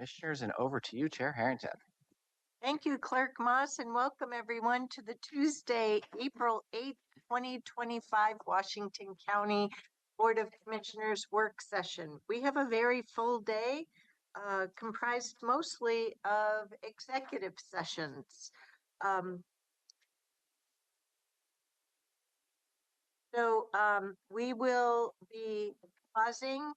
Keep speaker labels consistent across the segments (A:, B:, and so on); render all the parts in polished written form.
A: Commissioners, and over to you, Chair Harrington.
B: Thank you, Clerk Moss, and welcome everyone to the Tuesday, April 8th, 2025 Washington County Board of Commissioners work session. We have a very full day comprised mostly of executive sessions. We will be pausing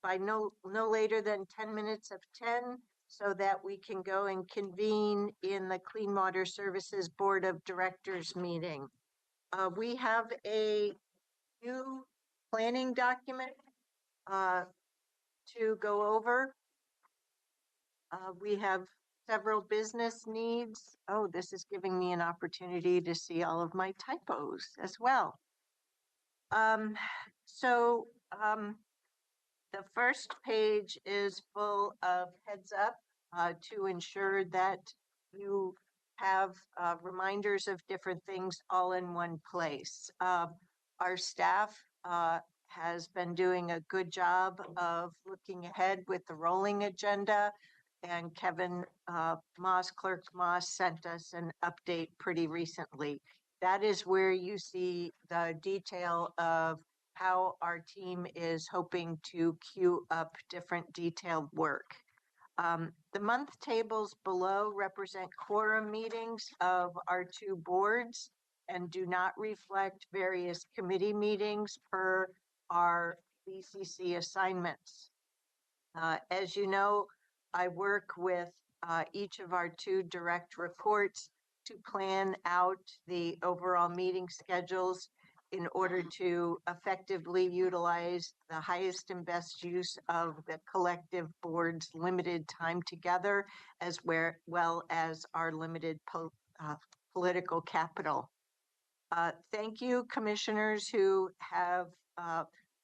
B: by no later than 10 minutes of 10 so that we can go and convene in the Clean Water Services Board of Directors meeting. We have a new planning document to go over. We have several business needs. Oh, this is giving me an opportunity to see all of my typos as well. The first page is full of heads up to ensure that you have reminders of different things all in one place. Our staff has been doing a good job of looking ahead with the rolling agenda, and Kevin Moss, Clerk Moss, sent us an update pretty recently. That is where you see the detail of how our team is hoping to queue up different detailed work. The month tables below represent quorum meetings of our two boards and do not reflect various committee meetings per our BCC assignments. As you know, I work with each of our two direct reports to plan out the overall meeting schedules in order to effectively utilize the highest and best use of the collective board's limited time together, as well as our limited political capital. Thank you, commissioners who have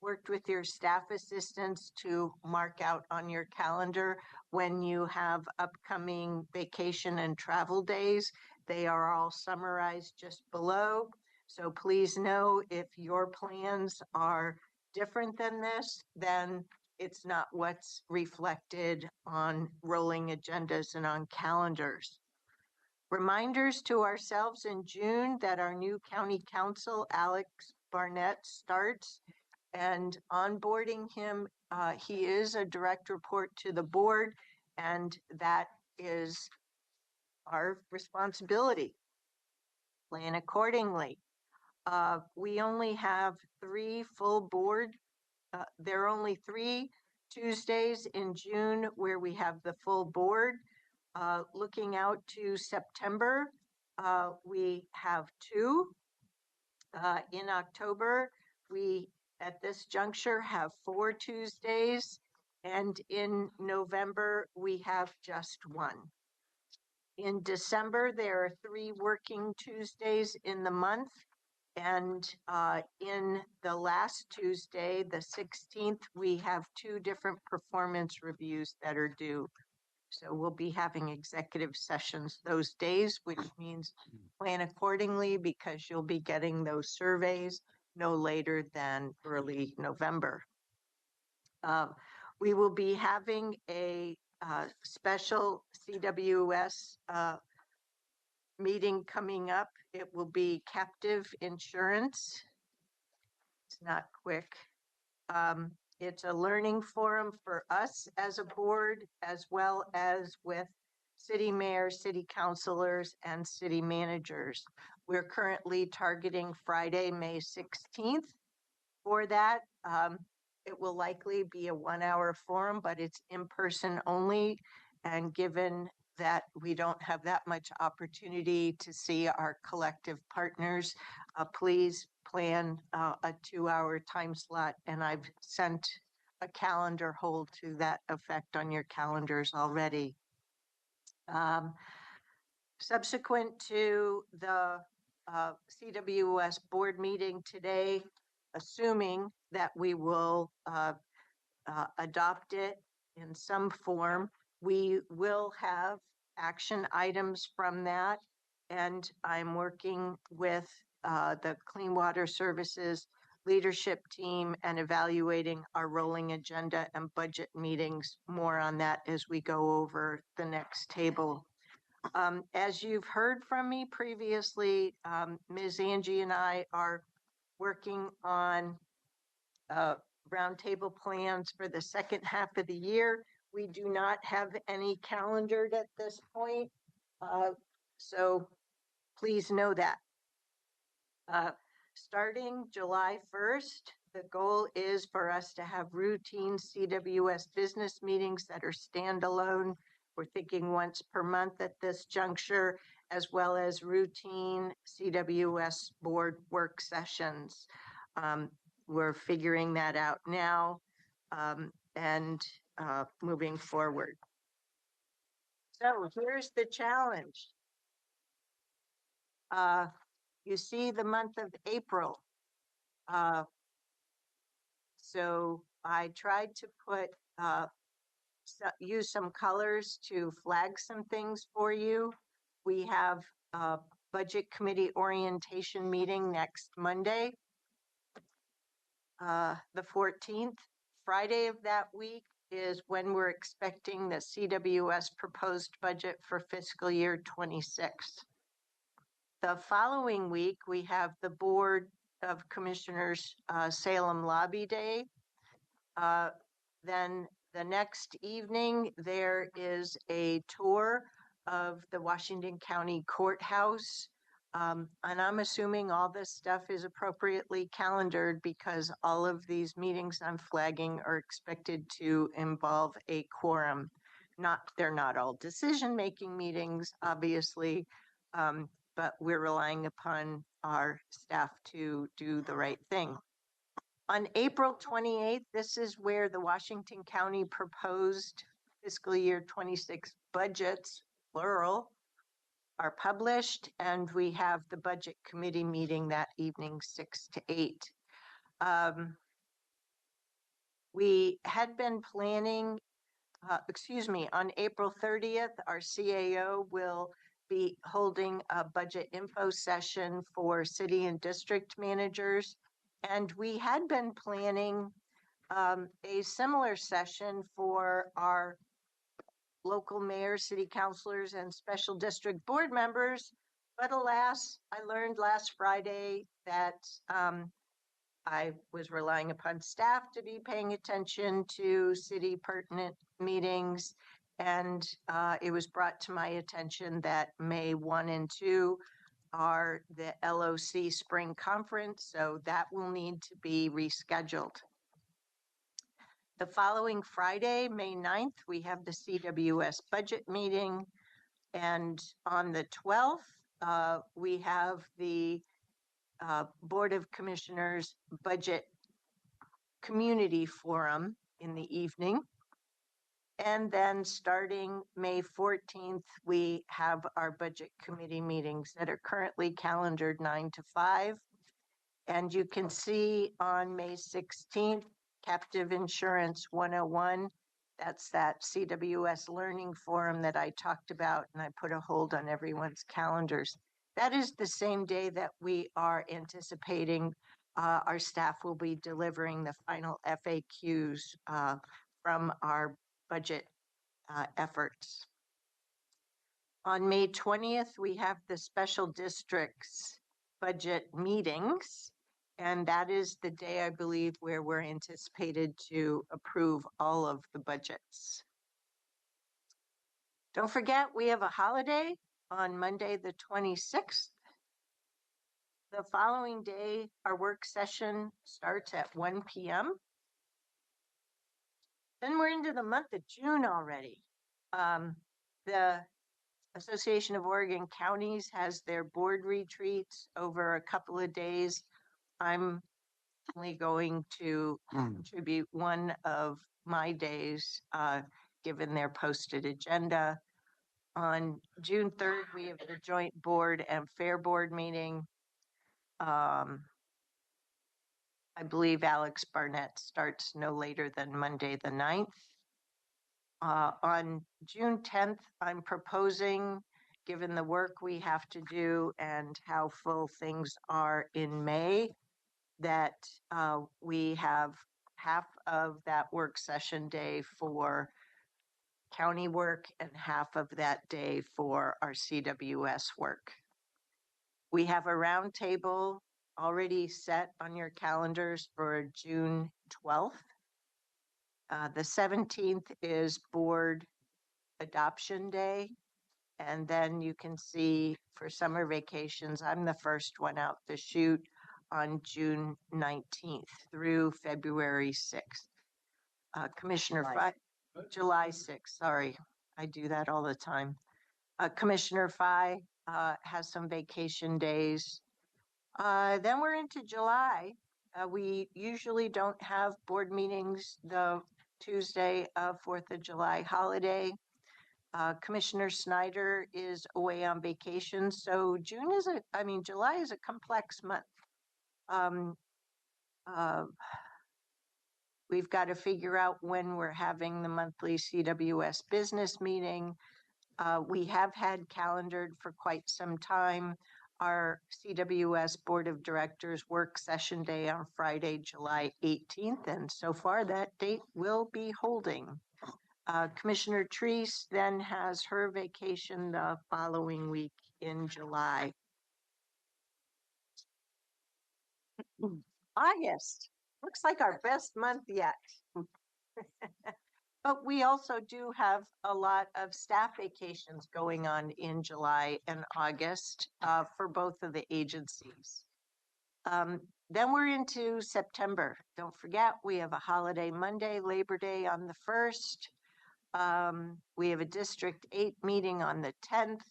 B: worked with your staff assistants to mark out on your calendar when you have upcoming vacation and travel days. They are all summarized just below. So please know if your plans are different than this, then it's not what's reflected on rolling agendas and on calendars. Reminders to ourselves in June that our new county counsel, Alex Barnett, starts, and onboarding him, he is a direct report to the board, and that is our responsibility. Plan accordingly. We only have 3 full board. There are only 3 Tuesdays in June where we have the full board. Looking out to September, we have 2. In October, we at this juncture have 4 Tuesdays, and in November, we have just 1. In December, there are 3 working Tuesdays in the month. And in the last Tuesday, the 16th, we have 2 different performance reviews that are due. So we'll be having executive sessions those days, which means plan accordingly because you'll be getting those surveys no later than early November. We will be having a special CWS meeting coming up. It will be captive insurance. It's not quick. It's a learning forum for us as a board, as well as with city mayors, city councilors, and city managers. We're currently targeting Friday, May 16th for that. It will likely be a 1-hour forum, but it's in person only. And given that we don't have that much opportunity to see our collective partners, please plan a 2-hour time slot, and I've sent a calendar hold to that effect on your calendars already. Subsequent to the CWS board meeting today, assuming that we will adopt it in some form, we will have action items from that, and I'm working with the Clean Water Services leadership team and evaluating our rolling agenda and budget meetings. More on that as we go over the next table. As you've heard from me previously, Ms. Angie and I are working on roundtable plans for the second half of the year. We do not have any calendared at this point, so please know that. Starting July 1st, the goal is for us to have routine CWS business meetings that are standalone. We're thinking once per month at this juncture, as well as routine CWS board work sessions. We're figuring that out now and moving forward. So here's the challenge. You see the month of April. So I tried to use some colors to flag some things for you. We have a budget committee orientation meeting next Monday, the 14th. Friday of that week is when we're expecting the CWS proposed budget for fiscal year 26. The following week, we have the Board of Commissioners Salem Lobby Day. Then the next evening, there is a tour of the Washington County Courthouse. And I'm assuming all this stuff is appropriately calendared because all of these meetings I'm flagging are expected to involve a quorum. They're not all decision-making meetings, obviously, but we're relying upon our staff to do the right thing. On April 28th, this is where the Washington County proposed fiscal year 26 budgets, plural, are published, and we have the budget committee meeting that evening, 6 to 8. We had been planning, on April 30th, our CAO will be holding a budget info session for city and district managers. And we had been planning a similar session for our local mayors, city councilors, and special district board members. But alas, I learned last Friday that I was relying upon staff to be paying attention to city pertinent meetings. And it was brought to my attention that May 1 and 2 are the LOC Spring Conference, so that will need to be rescheduled. The following Friday, May 9th, we have the CWS budget meeting. And on the 12th, we have the Board of Commissioners Budget Community Forum in the evening. And then starting May 14th, we have our budget committee meetings that are currently calendared 9 to 5. And you can see on May 16th, Captive Insurance 101. That's that CWS Learning Forum that I talked about, and I put a hold on everyone's calendars. That is the same day that we are anticipating our staff will be delivering the final FAQs from our budget efforts. On May 20th, we have the special districts budget meetings. And that is the day, I believe, where we're anticipated to approve all of the budgets. Don't forget, we have a holiday on Monday, the 26th. The following day, our work session starts at 1 p.m. Then we're into the month of June already. The Association of Oregon Counties has their board retreats over a couple of days. I'm only going to contribute one of my days, given their posted agenda. On June 3rd, we have the joint board and fair board meeting. I believe Alex Barnett starts no later than Monday the 9th. On June 10th, I'm proposing, given the work we have to do and how full things are in May, that we have half of that work session day for county work and half of that day for our CWS work. We have a roundtable already set on your calendars for June 12th. The 17th is board adoption day. And then you can see for summer vacations, I'm the first one out the chute on June 19th through February 6th. July 6th, sorry, I do that all the time. Commissioner Fye has some vacation days. Then we're into July. We usually don't have board meetings the Tuesday of 4th of July holiday. Commissioner Snyder is away on vacation, so July is a complex month. We've got to figure out when we're having the monthly CWS business meeting. We have had calendared for quite some time our CWS Board of Directors work session day on Friday, July 18th, and so far that date will be holding. Commissioner Treese then has her vacation the following week in July. August looks like our best month yet. But we also do have a lot of staff vacations going on in July and August for both of the agencies. Then we're into September. Don't forget, we have a holiday Monday, Labor Day on the 1st. We have a District 8 meeting on the 10th.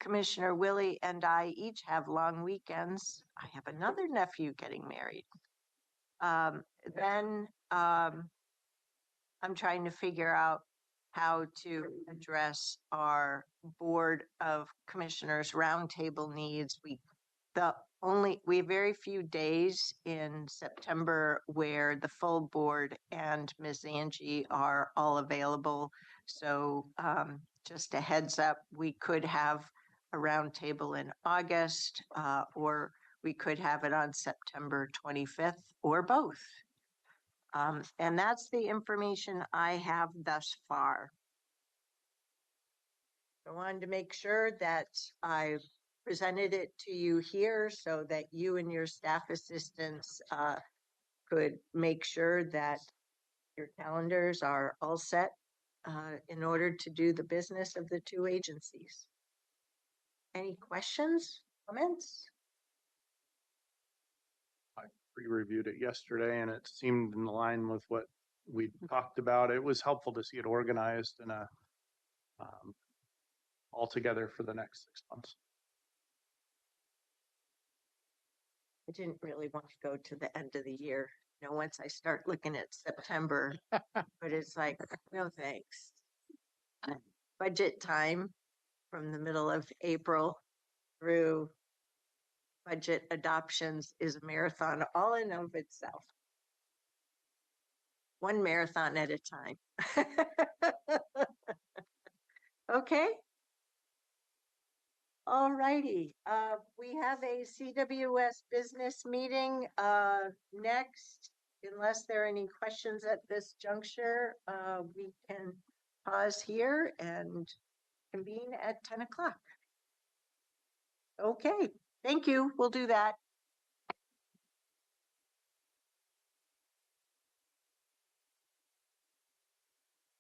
B: Commissioner Willie and I each have long weekends. I have another nephew getting married. Then I'm trying to figure out how to address our Board of Commissioners roundtable needs. We have very few days in September where the full board and Ms. Angie are all available. So just a heads up, we could have a roundtable in August, or we could have it on September 25th, or both. And that's the information I have thus far. I wanted to make sure that I presented it to you here so that you and your staff assistants could make sure that your calendars are all set in order to do the business of the two agencies. Any questions, comments?
C: I pre-reviewed it yesterday and it seemed in line with what we talked about. It was helpful to see it organized in a all together for the next 6 months.
B: I didn't really want to go to the end of the year. You know, once I start looking at September, but it's like, no thanks. Budget time from the middle of April through budget adoptions is a marathon all in of itself. One marathon at a time. Okay. All righty. We have a CWS business meeting next. Unless there are any questions at this juncture, we can pause here and convene at 10 o'clock. Okay, thank you. We'll do that.